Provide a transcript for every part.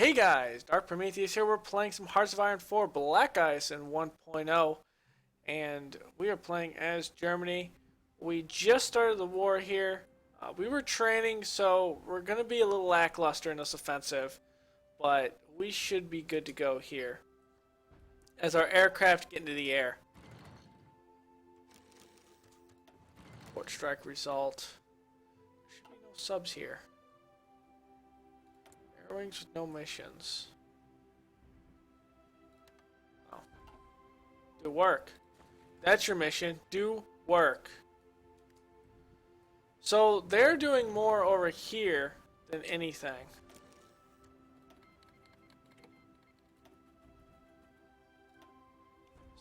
Hey guys, Dark Prometheus here. We're playing some Hearts of Iron 4 Black Ice in 1.0, and we are playing as Germany. We just started the war here. We were training, so we're going to be a little lackluster in this offensive, but we should be good to go here as our aircraft get into the air. Port strike result. There should be no subs here. Air wings with no missions. Oh. Do work. That's your mission. Do work. So they're doing more over here than anything.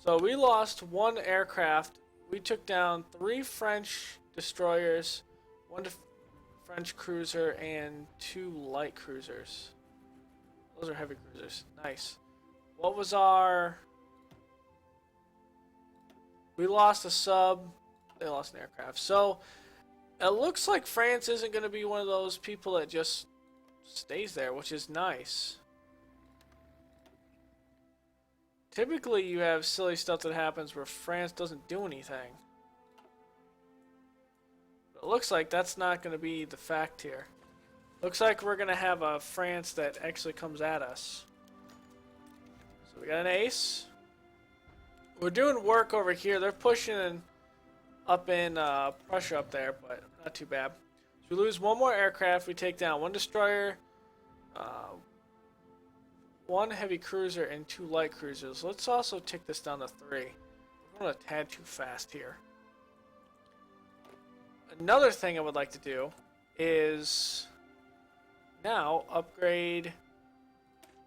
So we lost one aircraft. We took down 3 French destroyers, 1 French cruiser, and 2 light cruisers. Those are heavy cruisers. Nice. What was our... We lost a sub. They lost an aircraft. So it looks like France isn't going to be one of those people that just stays there, which is nice. Typically you have silly stuff that happens where France doesn't do anything. But it looks like that's not going to be the fact here. Looks like we're going to have a France that actually comes at us. So we got an ace. We're doing work over here. They're pushing up in Prussia up there, but not too bad. So we lose 1 more aircraft. We take down 1 destroyer, 1 heavy cruiser, and 2 light cruisers. Let's also take this down to 3. We're going a tad too fast here. Another thing I would like to do is now upgrade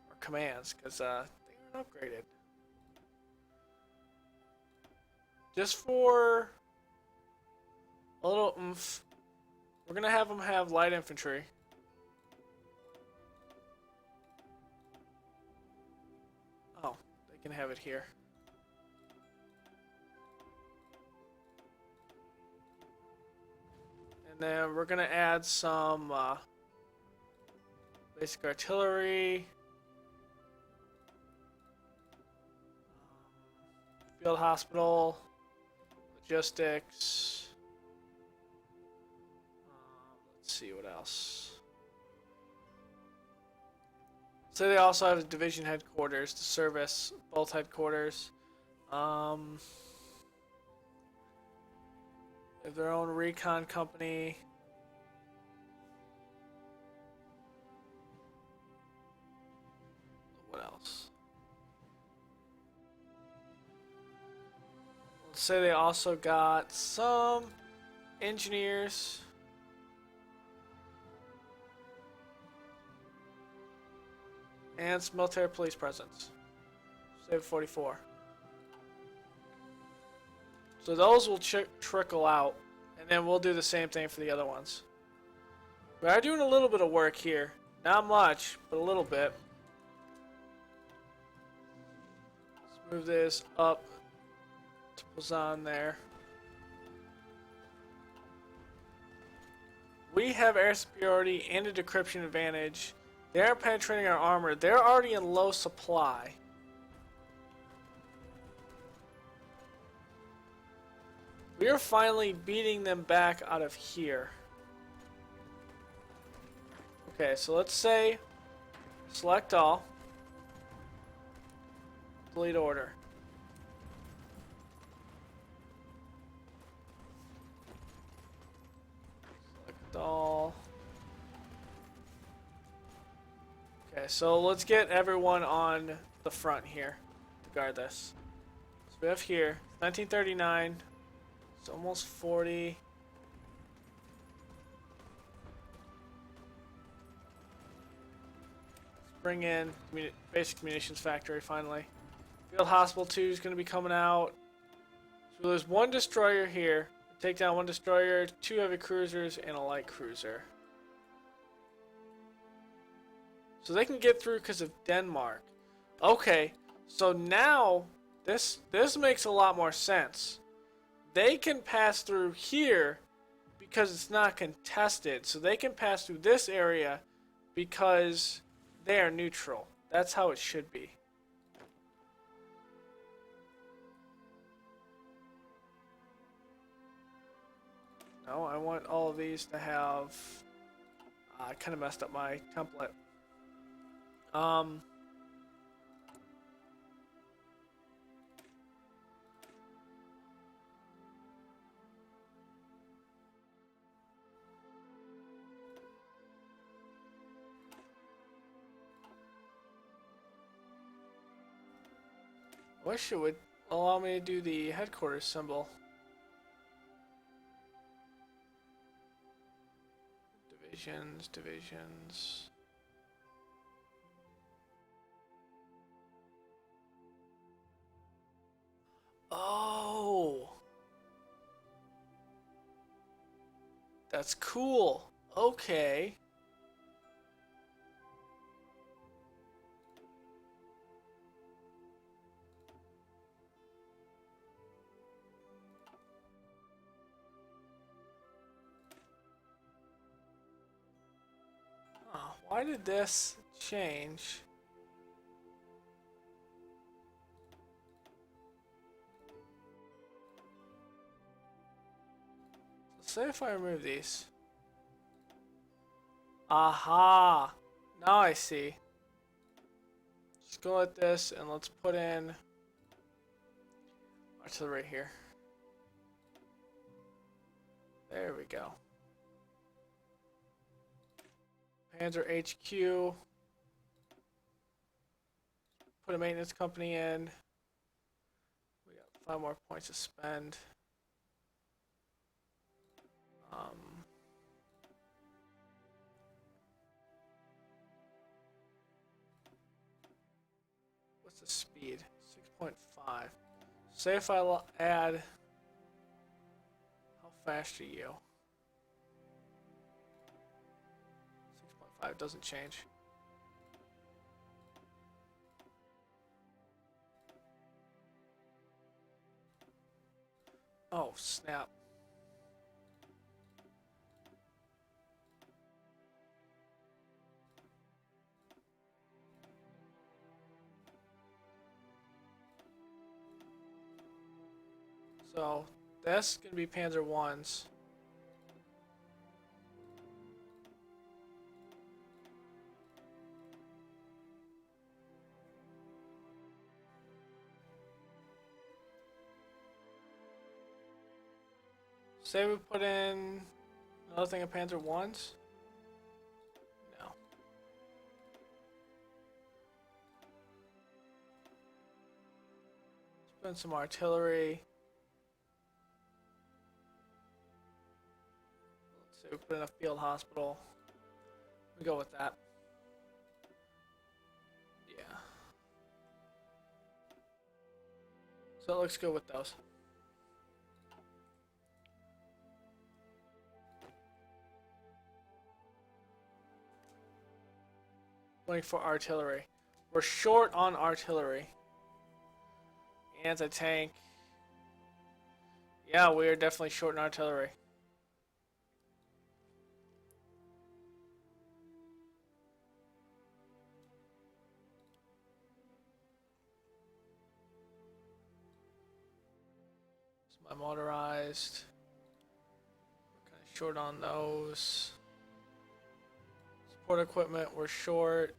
our commands, because they aren't upgraded. Just for a little oomph, we're going to have them have light infantry. Oh, they can have it here. And then we're going to add some basic artillery, field hospital, logistics. Let's see what else. So they also have a division headquarters to service both headquarters. They have their own recon company. What else? Let's say they also got some engineers. And some military police presence. Save 44. So those will trickle out, and then we'll do the same thing for the other ones. We are doing a little bit of work here. Not much, but a little bit. Let's move this up to Plzan there. We have air superiority and a decryption advantage. They are penetrating our armor. They're already in low supply. We are finally beating them back out of here. Okay, so let's say select all. Delete order. Select all. Okay, so let's get everyone on the front here to guard this. So we have here 1939. It's almost 40. Let's bring in basic munitions factory finally. Field Hospital 2 is going to be coming out. So there's 1 destroyer here. Take down 1 destroyer, 2 heavy cruisers, and a light cruiser. So they can get through because of Denmark. Okay, so now this makes a lot more sense. They can pass through here because it's not contested. So they can pass through this area because there neutral. That's how it should be. No, I want all of these to have... I kind of messed up my template. I wish it would allow me to do the headquarters symbol. Divisions. Oh! That's cool. Okay. Oh, why did this change? So say if I remove these. Aha! Now I see. Just go like this and let's put in artillery here. There we go. Panzer HQ. Put a maintenance company in. We got 5 more points to spend. What's the speed? 6.5. Say if I add... How fast are you? 6.5 doesn't change. Oh, snap. So, that's going to be Panzer 1s. Say we put in another thing of Panzer 1s? No. Let's put in some artillery. Let's say we put in a field hospital. We go with that. Yeah. So it looks good with those. Waiting for artillery. We're short on artillery. Anti-tank. Yeah, we are definitely short on artillery. It's my motorized. We're kind of short on those. Support equipment, we're short.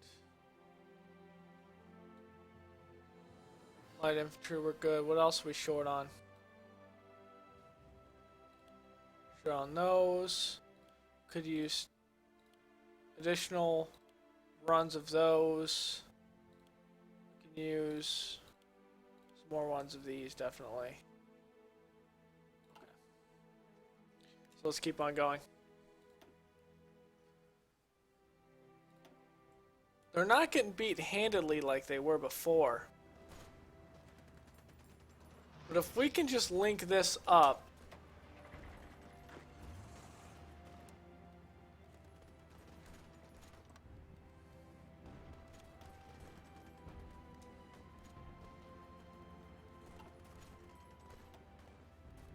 Light infantry, we're good. What else are we short on? Short on those. Could use additional runs of those. We can use some more ones of these, definitely. Okay. So let's keep on going. They're not getting beat handedly like they were before. But if we can just link this up.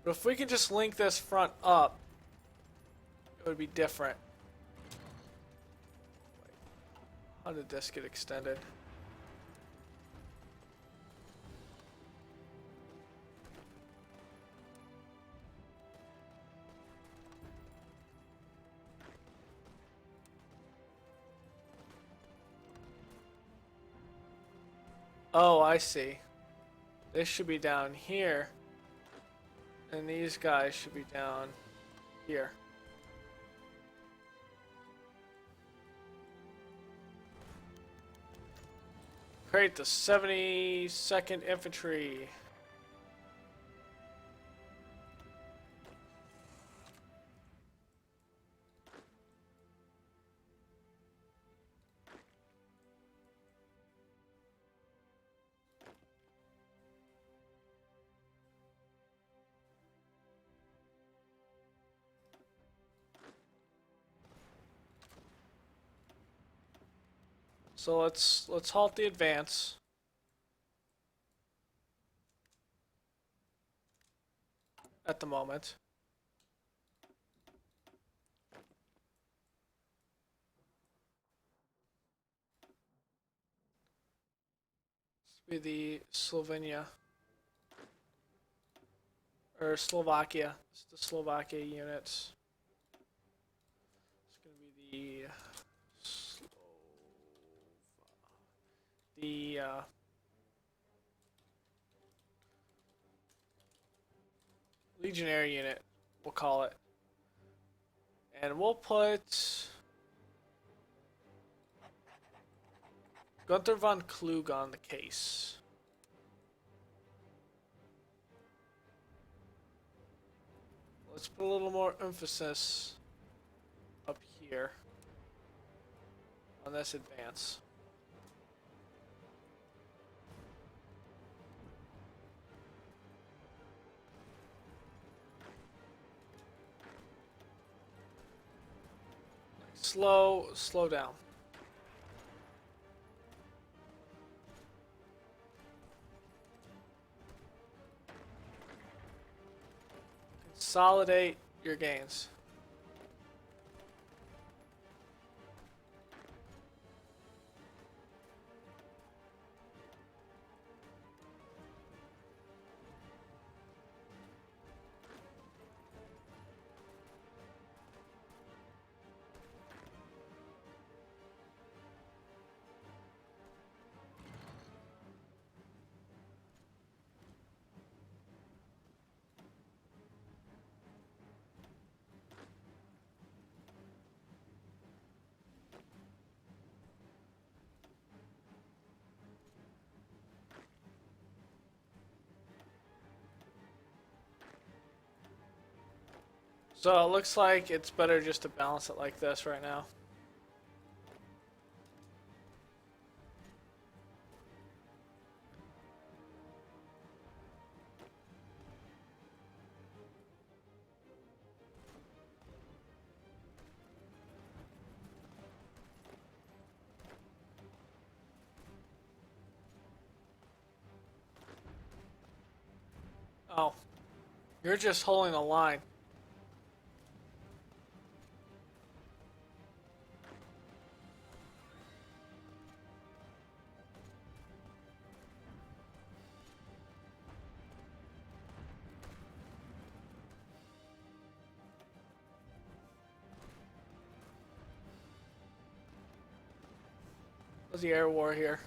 But if we can just link this front up, it would be different. How did this get extended? Oh, I see. This should be down here. And these guys should be down here. Create the 72nd Infantry. So let's halt the advance. At the moment. This be the Slovenia. Or Slovakia. It's the Slovakia units. It's gonna be the Legionary unit, we'll call it. And we'll put Gunther von Klug on the case. Let's put a little more emphasis up here on this advance. Slow down. Consolidate your gains. So it looks like it's better just to balance it like this right now. Oh, you're just holding the line. What's the air war here?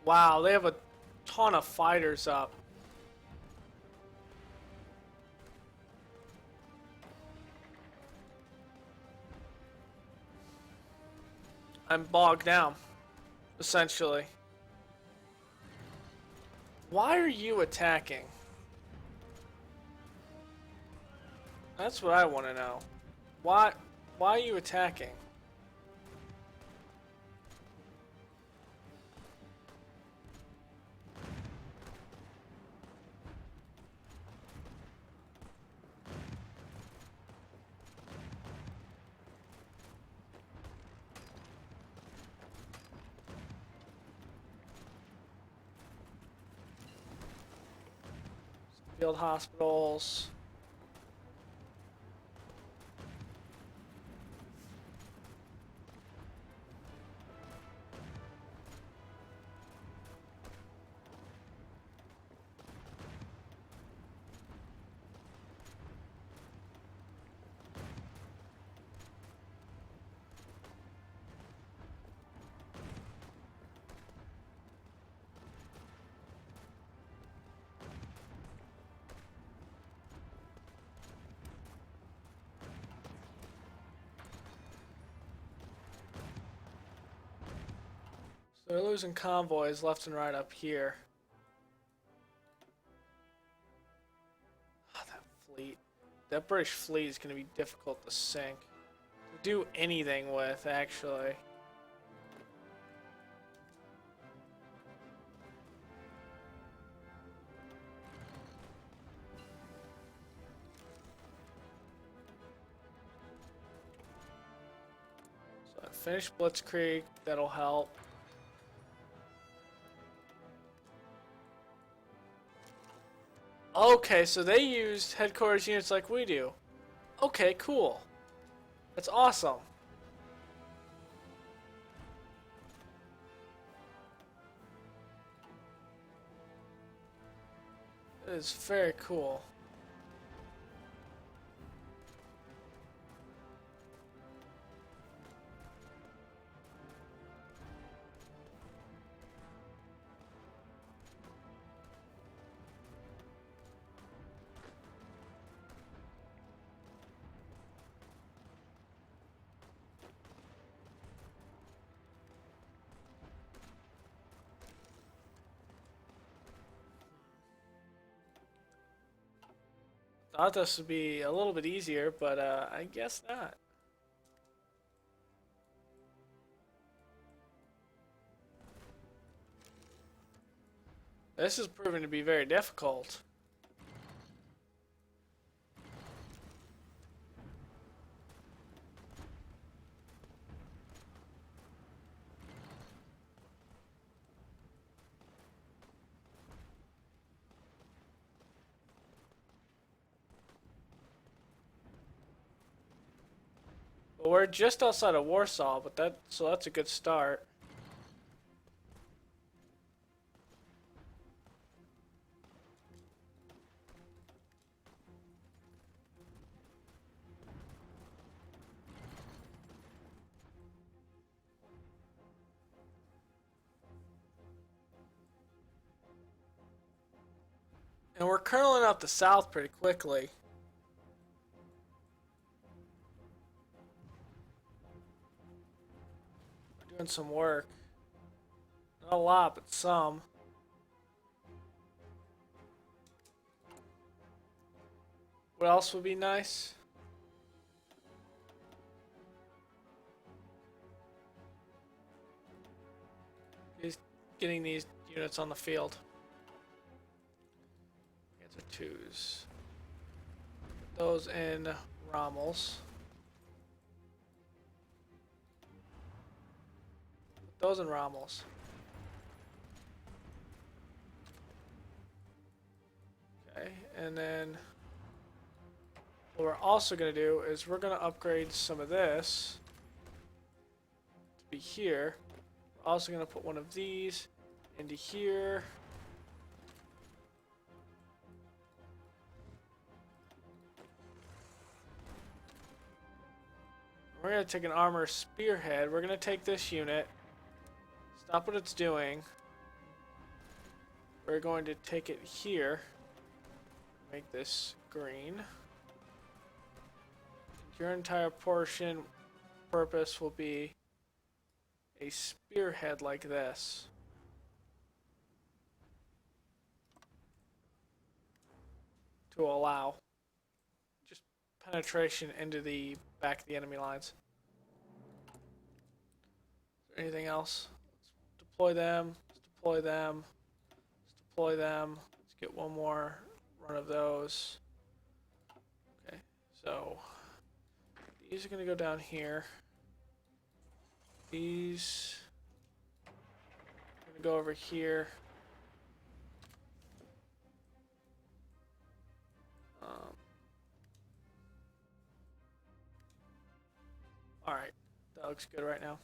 Wow, they have a ton of fighters up. I'm bogged down, essentially. Why are you attacking? That's what I want to know. Why are you attacking? Field hospitals. So they're losing convoys left and right up here. Oh, that fleet. That British fleet is going to be difficult to sink. To do anything with, actually. So I finished Blitzkrieg. That'll help. Okay, so they used headquarters units like we do. Okay, cool. That's awesome. That is very cool. Thought this would be a little bit easier, but I guess not. This is proving to be very difficult. But we're just outside of Warsaw, but that's a good start. And we're curling out the south pretty quickly. We're doing some work. Not a lot, but some. What else would be nice? Is getting these units on the field. These are twos. Put those in Rommel's. Put those in Rommel's. Okay, and then what we're also going to do is we're going to upgrade some of this to be here. We're also going to put one of these into here. We're going to take an armor spearhead. We're going to take this unit, stop what it's doing. We're going to take it here, make this green. Your entire portion purpose will be a spearhead like this. To allow just penetration into the back of the enemy lines. Is there anything else? Let's deploy them. Let's deploy them. Let's deploy them. Let's get one more run of those. Okay, so these are going to go down here. These are going to go over here. Alright, that looks good right now.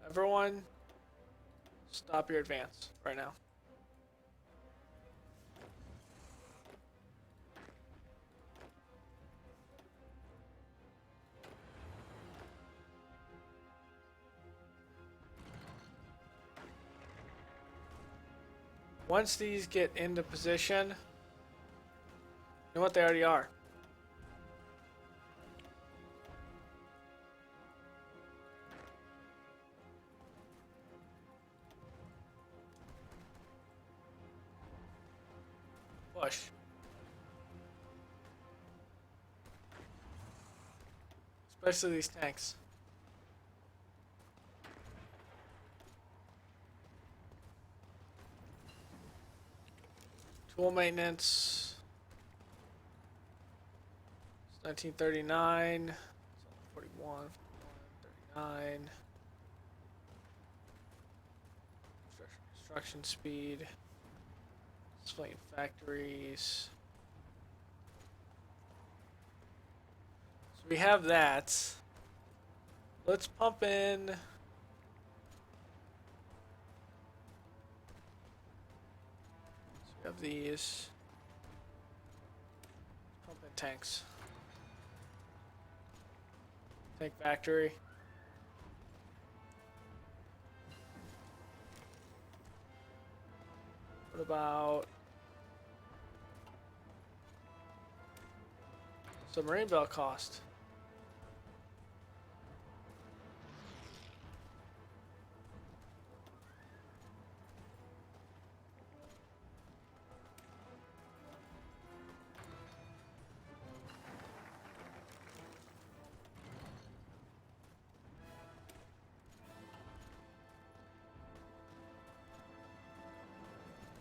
Everyone, stop your advance right now. Once these get into position, You know what? They already are. Push. Especially these tanks. Tool maintenance. It's 1939. 41, 39. Construction speed. Civilian factories. So we have that. Let's pump in. So we have these. Pump in tanks. Tank factory. What about submarine bell cost?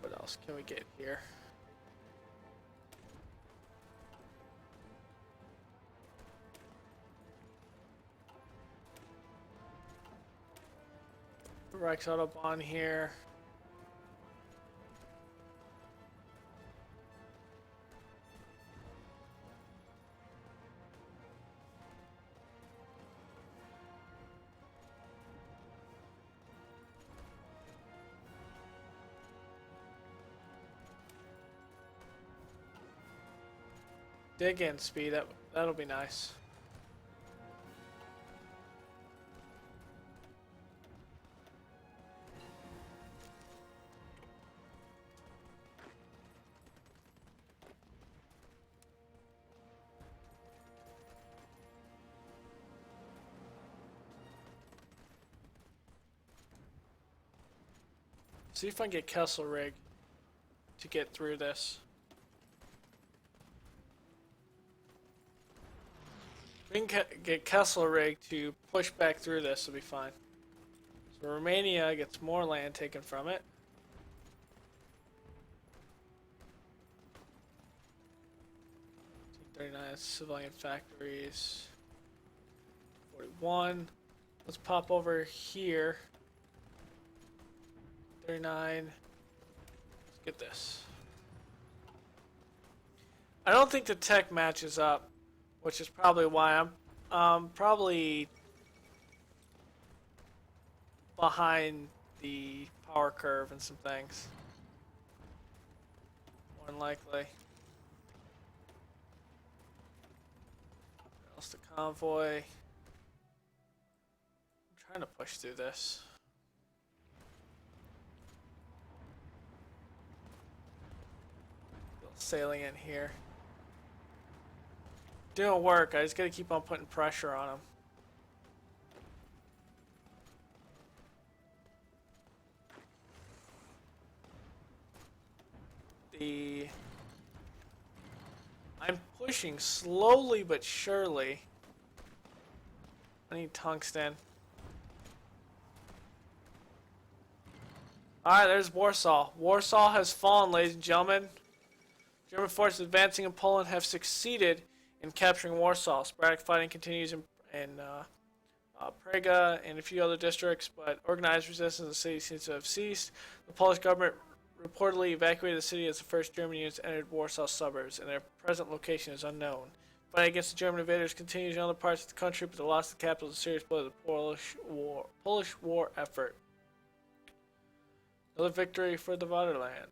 What else can we get here? Rex Autobahn here. Dig in speed, that'll be nice. See if I can get Kesselrig to get through this. We can get Kesselrig to push back through this, it'll be fine. So Romania gets more land taken from it. $39 civilian factories. 41. Let's pop over here. 39. Let's get this. I don't think the tech matches up, which is probably why I'm probably behind the power curve and some things. More than likely. What else? The convoy. I'm trying to push through this. Sailing in here. Doing work, I just gotta keep on putting pressure on them. I'm pushing slowly but surely. I need tungsten. Alright, there's Warsaw. Warsaw has fallen, ladies and gentlemen. German forces advancing in Poland have succeeded in capturing Warsaw. Sporadic fighting continues in Praga and a few other districts, but organized resistance in the city seems to have ceased. The Polish government reportedly evacuated the city as the first German units entered Warsaw suburbs, and their present location is unknown. Fighting against the German invaders continues in other parts of the country, but the loss of the capital is a serious blow to the Polish war effort. Another victory for the Vaterland.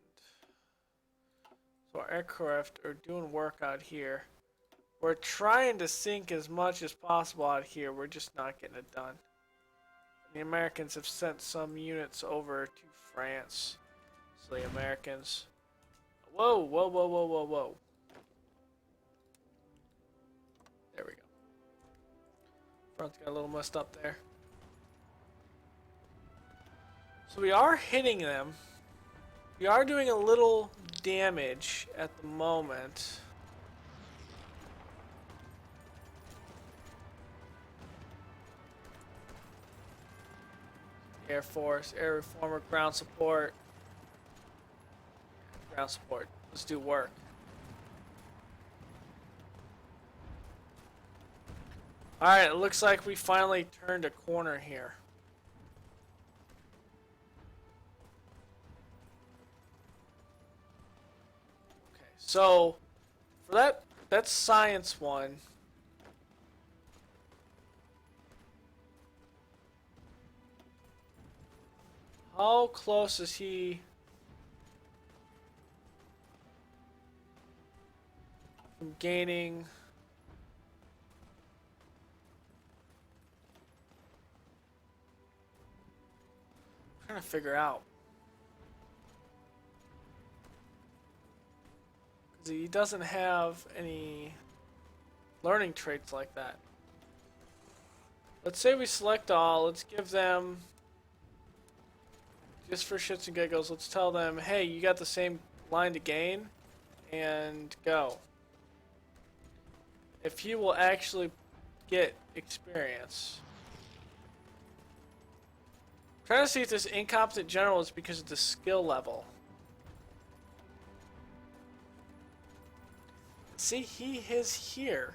So our aircraft are doing work out here. We're trying to sink as much as possible out here. We're just not getting it done. The Americans have sent some units over to France. So the Americans. Whoa, whoa, whoa, whoa, whoa, whoa. Front's got a little messed up there. So we are hitting them. We are doing a little damage at the moment. Air Force, Air Reformer, ground support. Ground support. Let's do work. Alright, it looks like we finally turned a corner here. Okay, so for that's science one. How close is he from gaining? I'm trying to figure out. Because he doesn't have any learning traits like that. Let's say we select all. Let's give them, just for shits and giggles, let's tell them, hey, you got the same line to gain, and go. If he will actually get experience. I'm trying to see if this incompetent general is because of the skill level. See, he is here.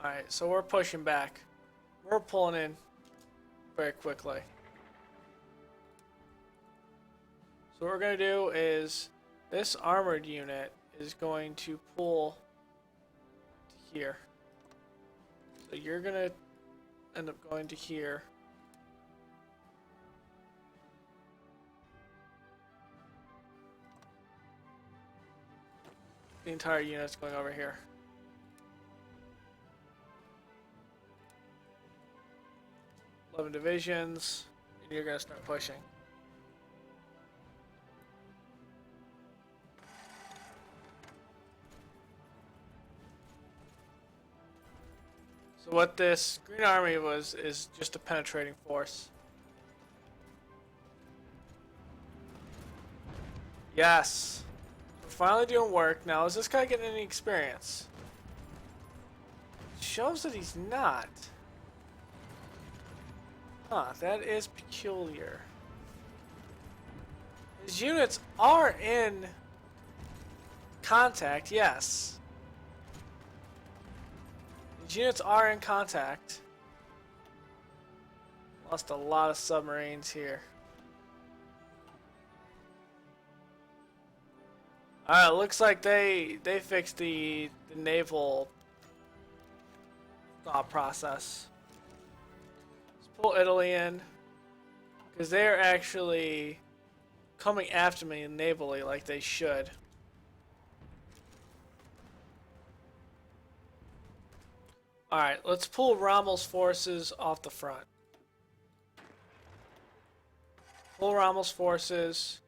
Alright, so we're pushing back. We're pulling in very quickly. So what we're going to do is, this armored unit is going to pull to here. So you're going to end up going to here. The entire unit's going over here. $11 divisions, and you're gonna start pushing. So what this Green Army was is just a penetrating force. Yes. We're finally doing work. Now, is this guy getting any experience? It shows that he's not. Huh, that is peculiar. His units are in contact, yes. His units are in contact. Lost a lot of submarines here. Alright, looks like they fixed the naval thought process. Let's pull Italy in, because they're actually coming after me navally like they should. Alright, let's pull Rommel's forces off the front. Pull Rommel's forces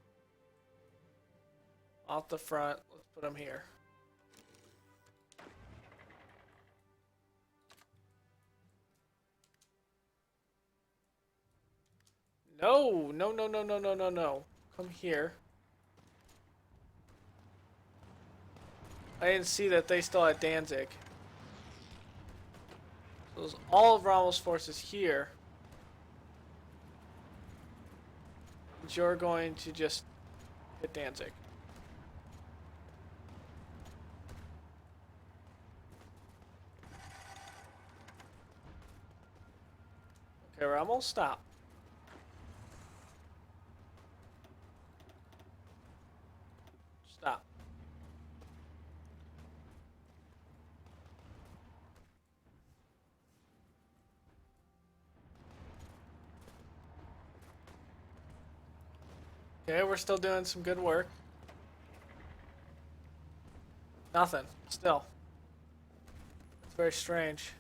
off the front. Let's put them here. No, no, no, no, no, no, no, no. Come here. I didn't see that they still had Danzig. So there's all of Rommel's forces here. And you're going to just hit Danzig. Okay, Rommel, stop. Stop. Okay, we're still doing some good work. Nothing. Still. It's very strange.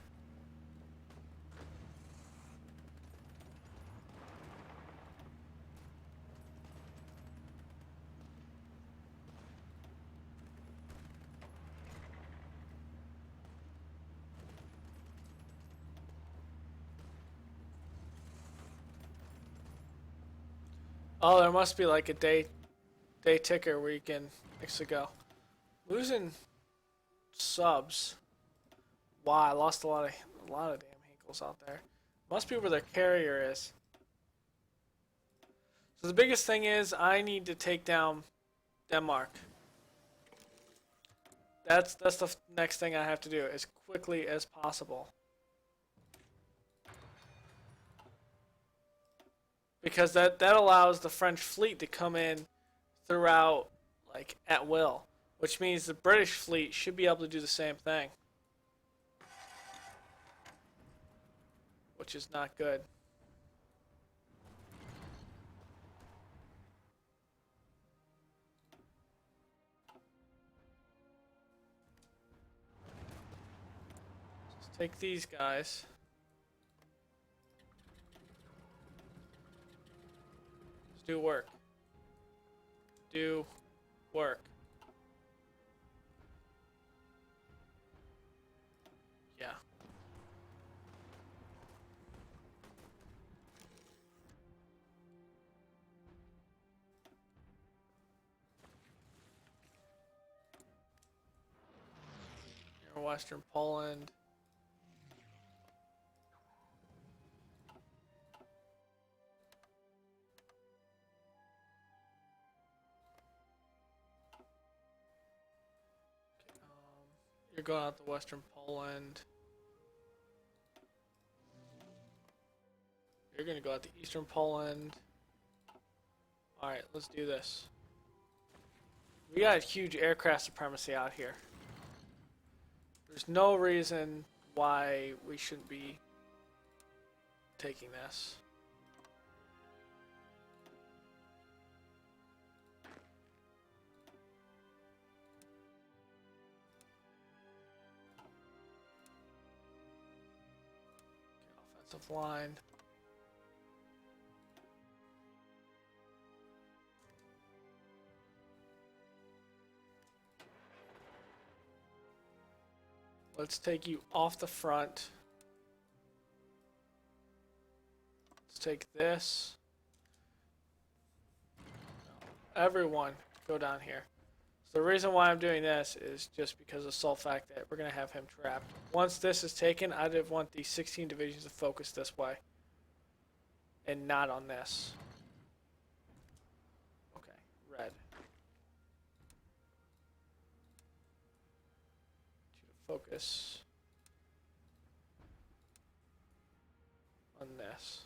Oh, there must be like a day ticker where you can actually go. Losing subs. Wow, I lost a lot of damn Hinkles out there. Must be where their carrier is. So the biggest thing is I need to take down Denmark. That's the next thing I have to do as quickly as possible. Because that allows the French fleet to come in throughout, like, at will, which means the British fleet should be able to do the same thing, which is not good. Let's take these guys. Let's do work. Do work. Yeah. Near Western Poland. You're going out to Western Poland. You're gonna go out to Eastern Poland. Alright, let's do this. We got huge aircraft supremacy out here. There's no reason why we shouldn't be taking this. Okay, offensive line. Let's take you off the front. Let's take this. Everyone, go down here. So the reason why I'm doing this is just because of the sole fact that we're going to have him trapped. Once this is taken, I'd want these 16 divisions to focus this way. And not on this. Okay, red. Focus on this.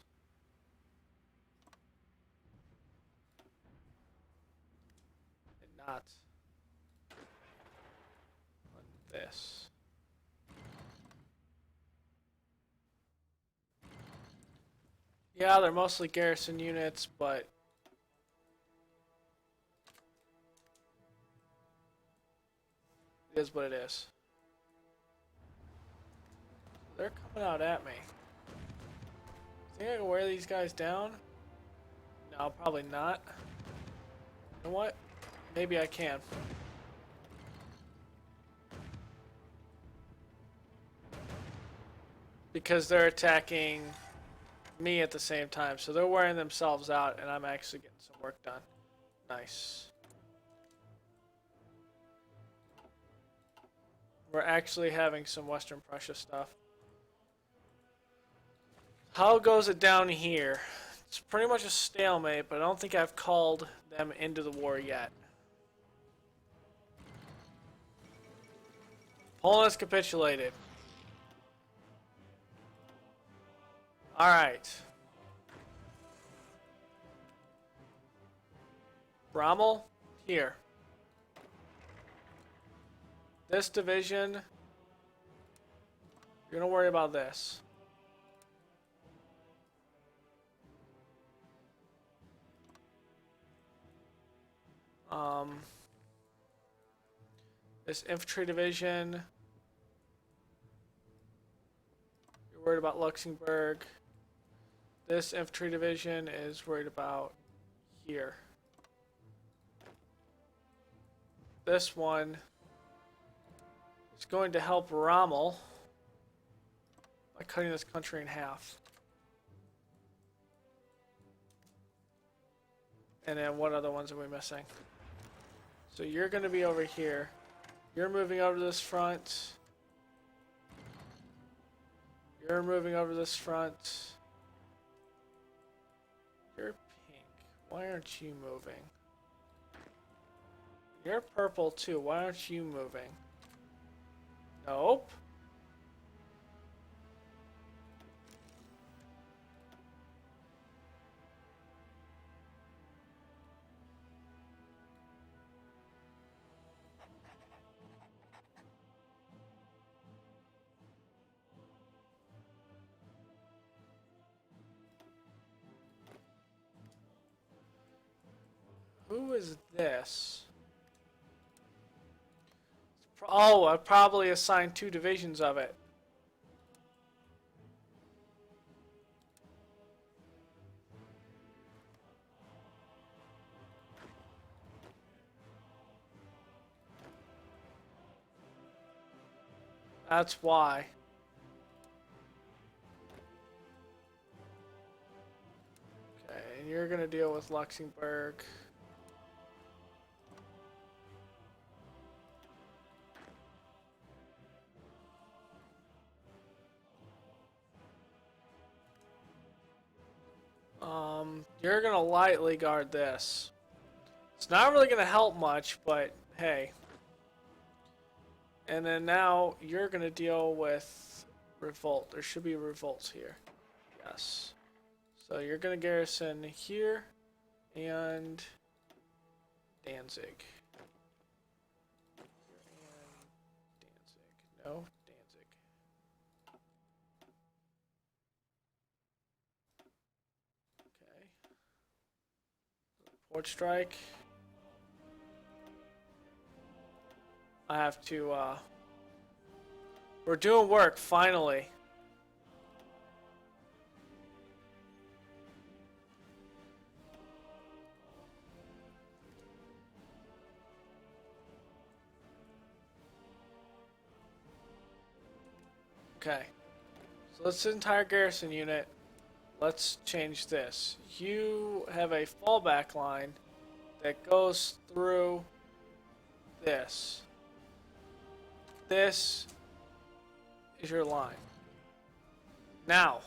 And not on this. Yeah, they're mostly garrison units, but it is what it is. They're coming out at me. Think I can wear these guys down? No, probably not. You know what? Maybe I can. Because they're attacking me at the same time. So they're wearing themselves out and I'm actually getting some work done. Nice. We're actually having some Western Prussia stuff. How goes it down here? It's pretty much a stalemate, but I don't think I've called them into the war yet. Poland has capitulated. Alright. Rommel, here. This division, you're gonna worry about this. This infantry division, you're worried about Luxembourg. This infantry division is worried about here. This one is going to help Rommel by cutting this country in half. And then what other ones are we missing? So you're going to be over here. You're moving over to this front. You're moving over to this front. You're pink. Why aren't you moving? You're purple too. Why aren't you moving? Nope. Who is this? Oh, I probably assigned 2 divisions of it. That's why. Okay, and you're gonna deal with Luxembourg. You're gonna lightly guard this. It's not really gonna help much, but hey. And then now you're gonna deal with revolt. There should be revolts here. Yes. So you're gonna garrison here and Danzig. And Danzig. No, Danzig. Okay. Port strike. I have to, we're doing work, finally. Okay. So this entire garrison unit, let's change this. You have a fallback line that goes through this. This is your line. Now,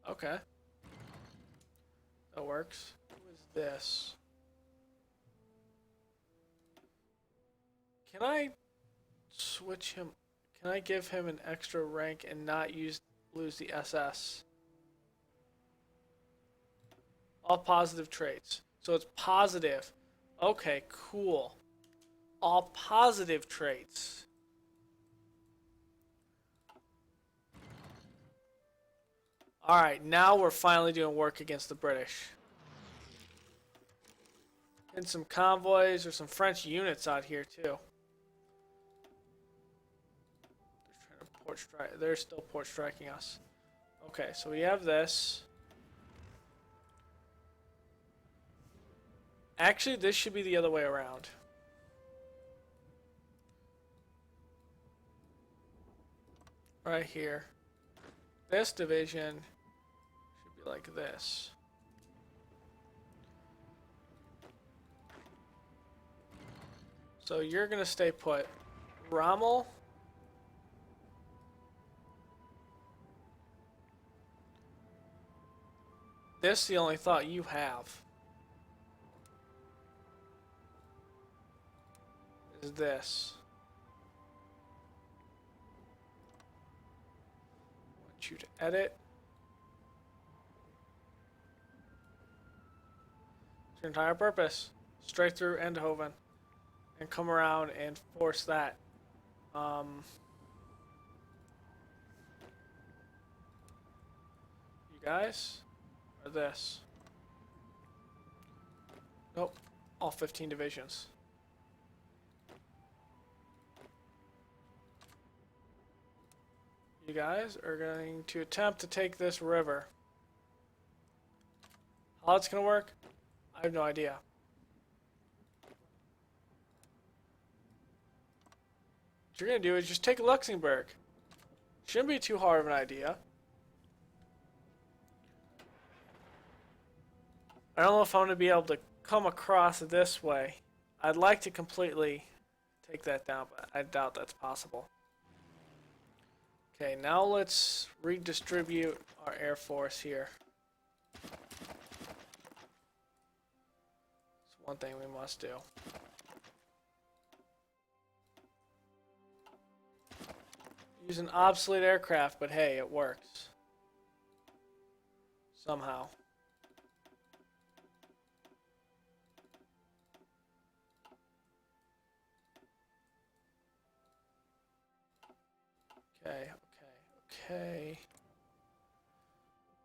okay. That works. Who is this? Can I switch him? Can I give him an extra rank and not lose the SS? All positive traits. So it's positive. Okay, cool. All positive traits. Alright, now we're finally doing work against the British. And some convoys or some French units out here too. They're trying to port strike. They're still port striking us. Okay, so we have this. Actually, this should be the other way around. Right here. This division should be like this. So you're gonna stay put. Rommel. This is the only thought you have. Is this. I want you to edit. It's your entire purpose. Straight through Eindhoven. And come around and force that. You guys? Or this? Nope. All 15 divisions. you guys are going to attempt to take this river. How it's going to work, I have no idea. What you're going to do is just take Luxembourg. Shouldn't be too hard of an idea. I don't know if I'm going to be able to come across this way. I'd like to completely take that down, but I doubt that's possible. Okay, now let's redistribute our air force here. It's one thing we must do. Use an obsolete aircraft, but hey, it works. Somehow. Okay.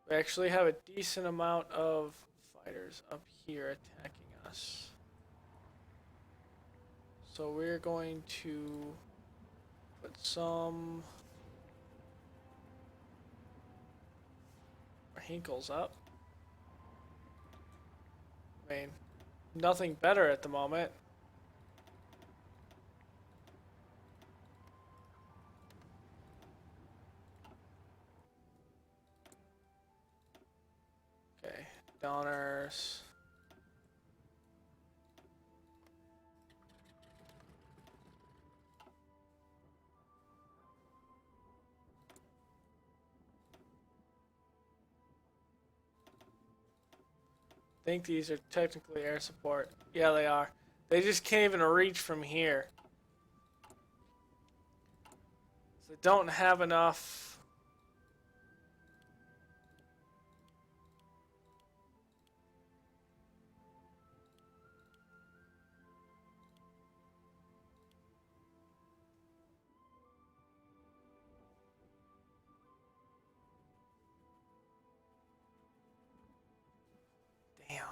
We actually have a decent amount of fighters up here attacking us. So we're going to put some Hinkles up. I mean, nothing better at the moment. Okay, Donners. I think these are technically air support. Yeah, they are. They just can't even reach from here. So they don't have enough. Damn.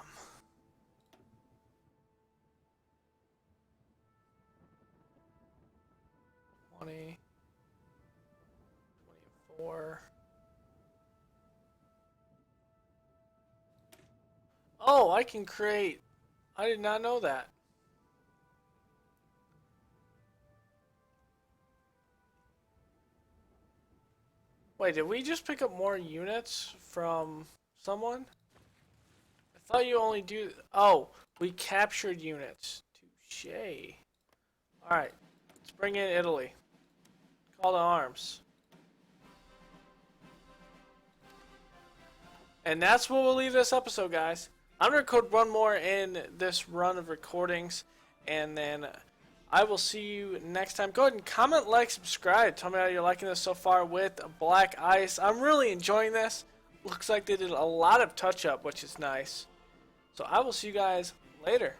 $20, $24. Oh, I can create. I did not know that. Wait, did we just pick up more units from someone? I thought you only do. Oh, we captured units. Touché. Alright, let's bring in Italy. Call to arms. And that's where we'll leave this episode, guys. I'm going to record one more in this run of recordings, and then I will see you next time. Go ahead and comment, like, subscribe. Tell me how you're liking this so far with Black Ice. I'm really enjoying this. Looks like they did a lot of touch-up, which is nice. So I will see you guys later.